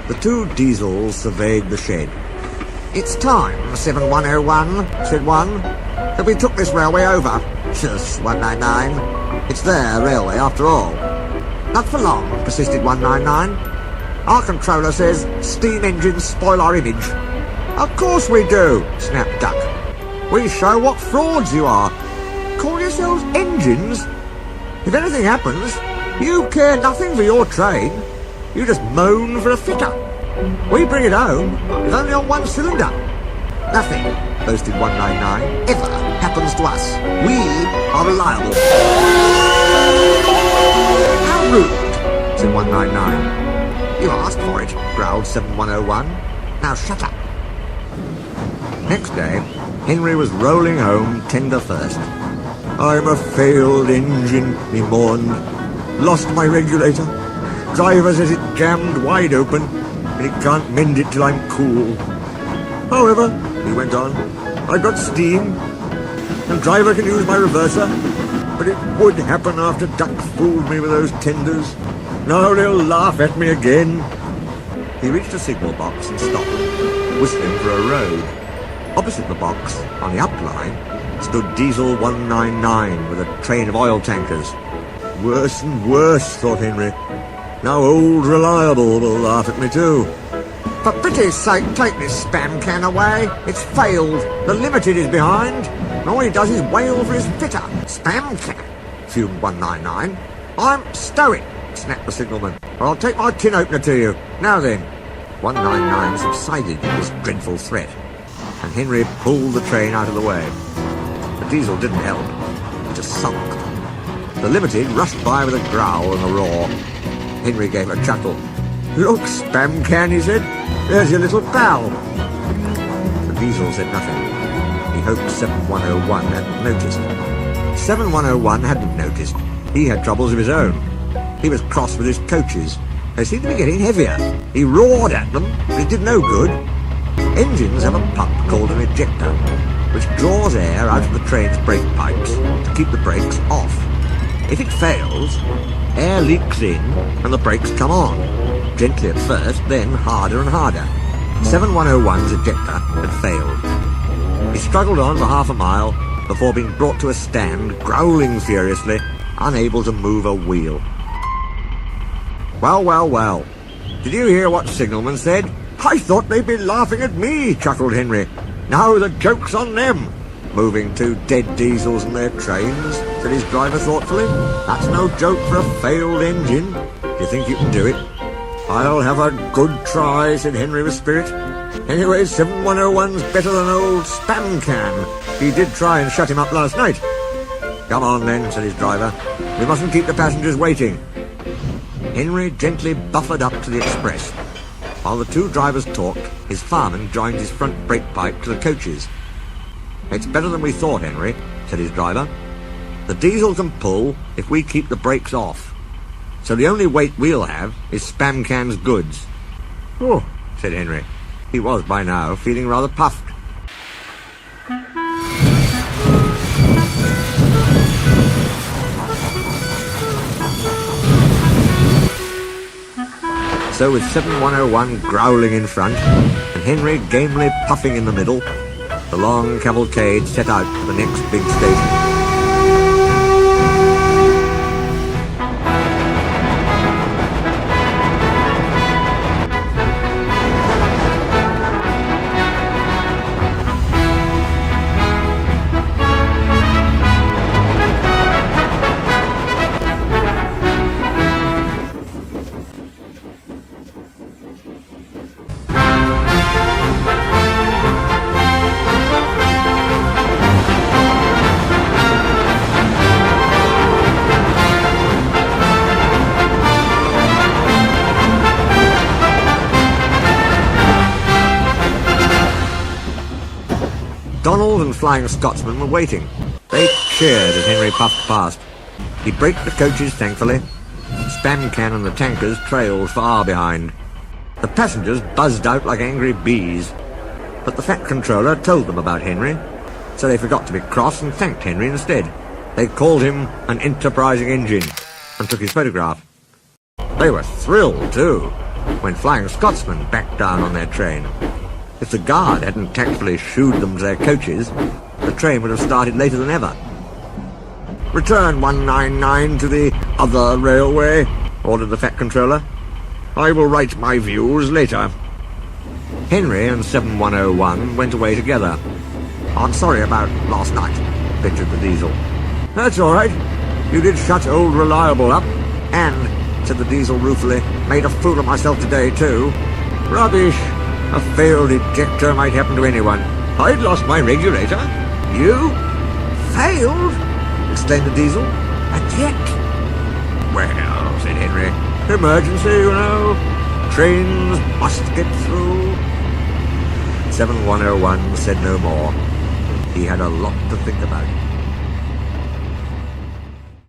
The two diesels surveyed the shed. "It's time, 7101, said one, that we took this railway over." "Shush, 199. It's their railway after all." "Not for long," persisted 199. "Our controller says steam engines spoil our image." "Of course we do," snapped Duck. "We show what frauds you are. Call yourselves engines? If anything happens, you care nothing for your train. You just moan for a fitter. We bring it home, if only on one cylinder." "Nothing," boasted 199, "ever happens to us. We are reliable." "How rude," said 199. "You asked for it," growled 7101. "Now shut up." Next day, Henry was rolling home tender first. "I'm a failed engine," he mourned. "Lost my regulator. Driver says it jammed wide open, and he can't mend it till I'm cool. However," he went on, "I got steam, and driver can use my reverser. But it would happen after Duck fooled me with those tenders. Now they'll laugh at me again." He reached a signal box and stopped, whistling for a road. Opposite the box, on the up line, stood Diesel 199 with a train of oil tankers. Worse and worse, thought Henry. Now old Reliable will laugh at me too. "For pity's sake, take this spam can away. It's failed. The Limited is behind. And all he does is wail for his fitter." "Spam can," fumed 199. "I'm stow it," snapped the signalman, "or I'll take my tin opener to you. Now then." 199 subsided at this dreadful threat, and Henry pulled the train out of the way. The diesel didn't help. It just sulked. The Limited rushed by with a growl and a roar. Henry gave a chuckle. "Look, spam can," he said. "There's your little pal." The diesel said nothing. He hoped 7101 hadn't noticed. 7101 hadn't noticed. He had troubles of his own. He was cross with his coaches. They seemed to be getting heavier. He roared at them, but it did no good. Engines have a pump called an ejector, which draws air out of the train's brake pipes to keep the brakes off. If it fails, air leaks in and the brakes come on, gently at first, then harder and harder. 7101's ejector had failed. He struggled on for half a mile before being brought to a stand, growling furiously, unable to move a wheel. "Well, well, well. Did you hear what signalman said?" "I thought they'd be laughing at me," chuckled Henry. "Now the joke's on them. Moving two dead diesels and their trains," said his driver thoughtfully. "That's no joke for a failed engine. Do you think you can do it?" "I'll have a good try," said Henry with spirit. "Anyway, 7101's better than old Spam Can. He did try and shut him up last night." "Come on then," said his driver. "We mustn't keep the passengers waiting." Henry gently buffered up to the express. While the two drivers talked, his fireman joined his front brake pipe to the coaches. "It's better than we thought, Henry," said his driver. "The diesel can pull if we keep the brakes off. So the only weight we'll have is Spam Can's goods." "Oh," said Henry. He was, by now, feeling rather puffed. So with 7101 growling in front, and Henry gamely puffing in the middle, the long cavalcade set out for the next big station. Donald and Flying Scotsman were waiting. They cheered as Henry puffed past. He braked the coaches thankfully. Spam Can and the tankers trailed far behind. The passengers buzzed out like angry bees. But the Fat Controller told them about Henry, so they forgot to be cross and thanked Henry instead. They called him an enterprising engine and took his photograph. They were thrilled too. when Flying Scotsmen backed down on their train. If the guard hadn't tactfully shooed them to their coaches, the train would have started later than ever. "Return 199 to the other railway," ordered the Fat Controller. "I will write my views later." Henry and 7101 went away together. "I'm sorry about last night," bitched the Diesel. "That's all right. You did shut old Reliable up. And," said the Diesel ruefully, "made a fool of myself today, too." "Rubbish. A failed ejector might happen to anyone. I'd lost my regulator." "You? Failed?" exclaimed the Diesel. "A jet?" "Well," said Henry, "emergency, you know. Trains must get through." 7101 said no more. He had a lot to think about.